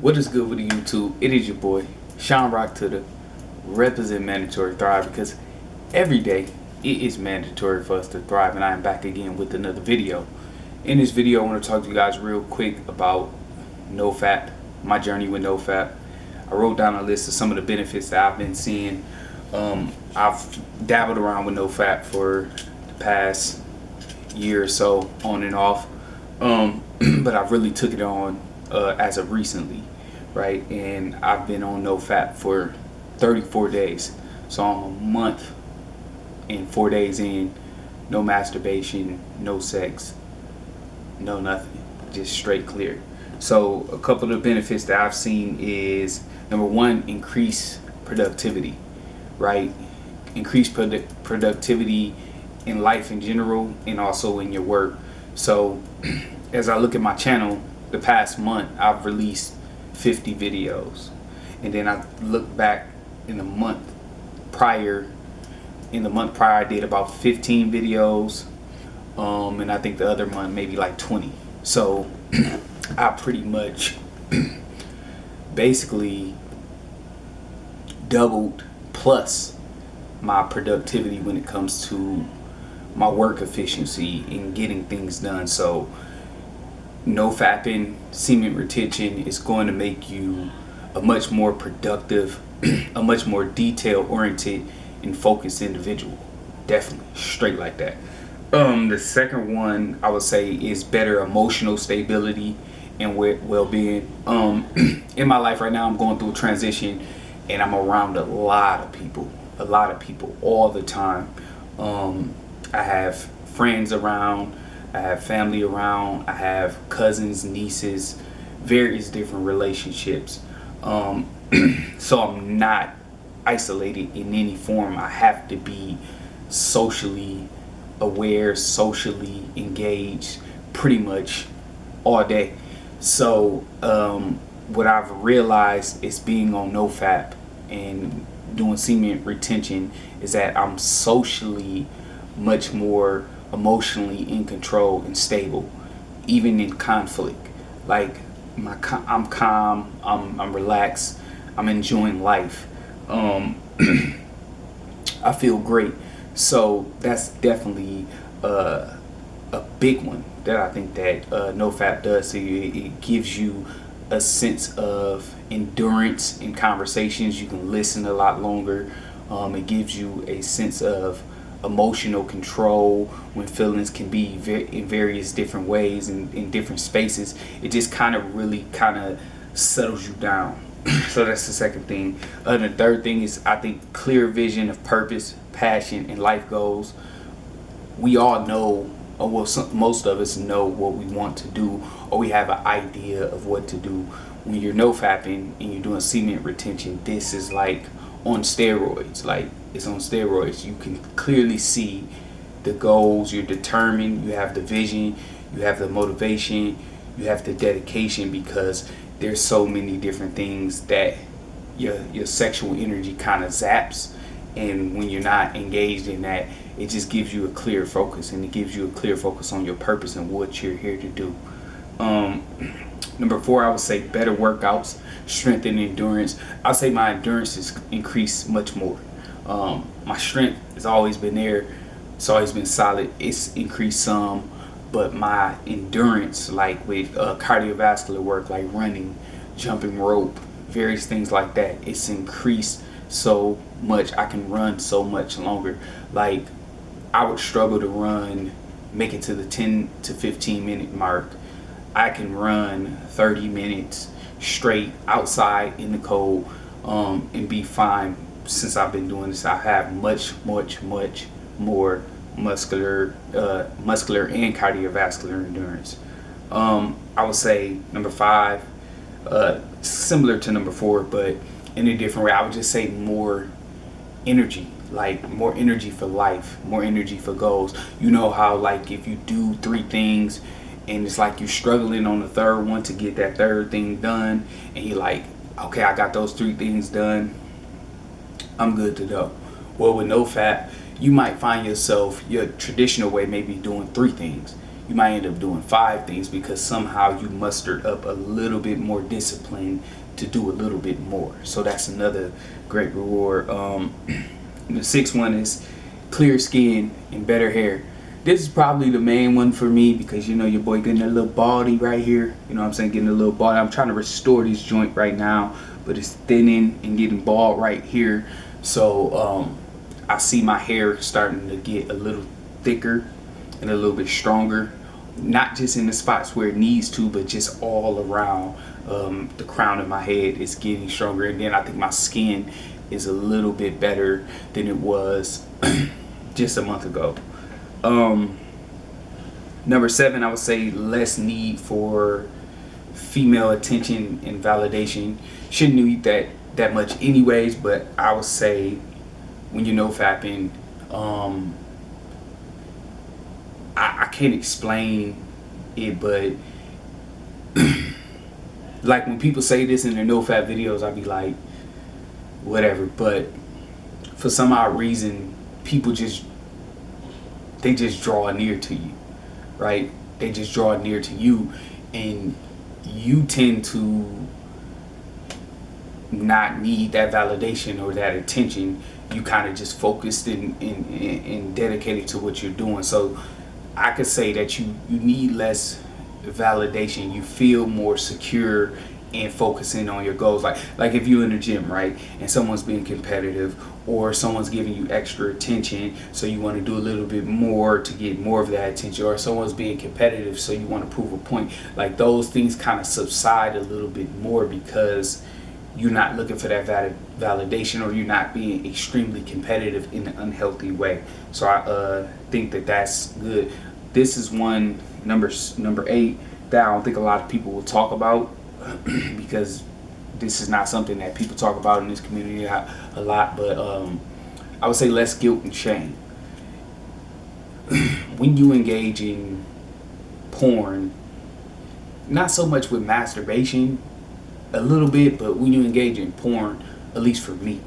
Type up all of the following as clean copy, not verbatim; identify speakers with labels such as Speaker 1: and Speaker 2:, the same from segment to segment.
Speaker 1: What is good with the YouTube? It is your boy, Sean Rock to the represent Mandatory Thrive, because every day it is mandatory for us to thrive, and I am back again with another video. In this video, I want to talk to you guys real quick about no FAP, my journey with no FAP. I wrote down a list of some of the benefits that I've been seeing. I've dabbled around with no FAP for the past year or so, on and off, but I've really took it on as of recently, right? And I've been on no FAP for 34 days, so I'm a month and 4 days in. No masturbation, no sex, no nothing, just straight clear. So a couple of the benefits that I've seen is, number one, increase productivity, right? Increase productivity in life in general, and also in your work. So as I look at my channel, the past month I've released 50 videos, and then I look back in the month prior. In the month prior, I did about 15 videos, and I think the other month maybe like 20. So I pretty much basically doubled plus my productivity when it comes to my work efficiency in getting things done. So no fapping, semen retention is going to make you a much more productive, a much more detail oriented and focused individual. Definitely straight like that. The second one I would say is better emotional stability and well-being. In my life right now, I'm going through a transition, and I'm around a lot of people all the time. I have friends around, I have family around, I have cousins, nieces, various different relationships. So I'm not isolated in any form. I have to be socially aware, socially engaged pretty much all day. So what I've realized is, being on no FAP and doing semen retention, is that I'm socially much more emotionally in control and stable, even in conflict. Like I'm calm, I'm relaxed, I'm enjoying life. I feel great. So that's definitely a big one that I think that no FAP does. So it gives you a sense of endurance in conversations. You can listen a lot longer. It gives you a sense of emotional control when feelings can be in various different ways and in different spaces. It just kind of settles you down. So that's the second thing. The third thing is, I think, clear vision of purpose, passion, and life goals. We all know, or well, most of us know what we want to do, or we have an idea of what to do. When you're no fapping and you're doing semen retention, this is like on steroids. Like, it's on steroids. You can clearly see the goals. You're determined. You have the vision. You have the motivation. You have the dedication, because there's so many different things that your sexual energy kind of zaps, and when you're not engaged in that, it just gives you a clear focus, and it gives you a clear focus on your purpose and what you're here to do. Number four, I would say better workouts, strength and endurance. I'll say my endurance has increased much more. My strength has always been there. It's always been solid. It's increased some, but my endurance, like with cardiovascular work, like running, jumping rope, various things like that, it's increased so much. I can run so much longer. Like, I would struggle to run, make it to the 10 to 15 minute mark. I can run 30 minutes straight outside in the cold, and be fine. Since I've been doing this, I have much more muscular and cardiovascular endurance. I would say number five, similar to number four, but in a different way. I would just say more energy, like more energy for life, more energy for goals. You know how, like, if you do three things and it's like you're struggling on the third one to get that third thing done, and you're like, okay, I got those three things done, I'm good to go. Well, with no FAP, you might find yourself, your traditional way, maybe doing three things. you might end up doing 5 things because somehow you mustered up a little bit more discipline to do a little bit more. So that's another great reward. The 6th one is clear skin and better hair. This is probably the main one for me because, you know, your boy getting a little baldy right here. You know what I'm saying? Getting a little baldy. I'm trying to restore this joint right now, but it's thinning and getting bald right here. So I see my hair starting to get a little thicker and a little bit stronger. Not just in the spots where it needs to, but just all around. The crown of my head is getting stronger. And then I think my skin is a little bit better than it was just a month ago. Number 7, I would say less need for female attention and validation. Shouldn't need that much anyways, but I would say when you're no fapping, I can't explain it, but like when people say this in their no fap videos, I'd be like, whatever. But for some odd reason, people just draw near to you, right? They just draw near to you, and you tend to not need that validation or that attention. You kind of just focused and dedicated to what you're doing. So I could say that you need less validation. You feel more secure in focusing on your goals. Like if you're in the gym, right, and someone's being competitive or someone's giving you extra attention, so you want to do a little bit more to get more of that attention, or someone's being competitive, so you want to prove a point. Like those things kind of subside a little bit more because you're not looking for that validation, or you're not being extremely competitive in an unhealthy way. So I think that's good. This is one, number 8, that I don't think a lot of people will talk about because this is not something that people talk about in this community a lot. But I would say less guilt and shame. When you engage in porn, not so much with masturbation, a little bit, but when you engage in porn, at least for me,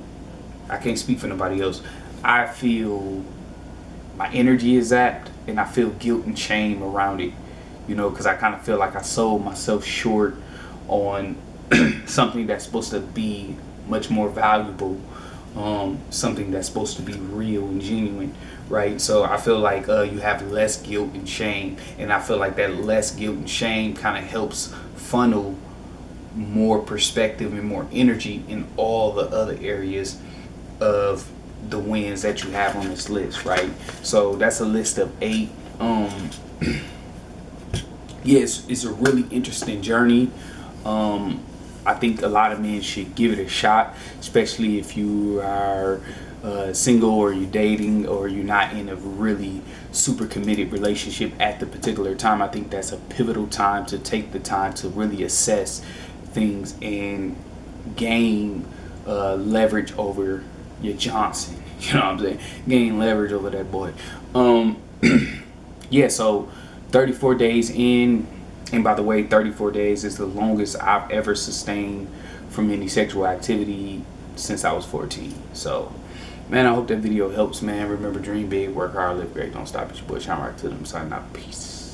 Speaker 1: I can't speak for nobody else, I feel my energy is zapped and I feel guilt and shame around it, you know, because I kind of feel like I sold myself short on something that's supposed to be much more valuable, something that's supposed to be real and genuine, right? So I feel like you have less guilt and shame, and I feel like that less guilt and shame kind of helps funnel more perspective and more energy in all the other areas of the wins that you have on this list, right? So that's a list of 8. Yes, it's a really interesting journey. I think a lot of men should give it a shot, especially if you are single, or you're dating, or you're not in a really super committed relationship at the particular time. I think that's a pivotal time to take the time to really assess things and gain leverage over your Johnson. You know what I'm saying? Gain leverage over that boy. Yeah, so 34 days in, and by the way, 34 days is the longest I've ever sustained from any sexual activity since I was 14. So, man, I hope that video helps, man. Remember, dream big, work hard, live great, don't stop at your boy. Shine right to them. Signing out. Peace.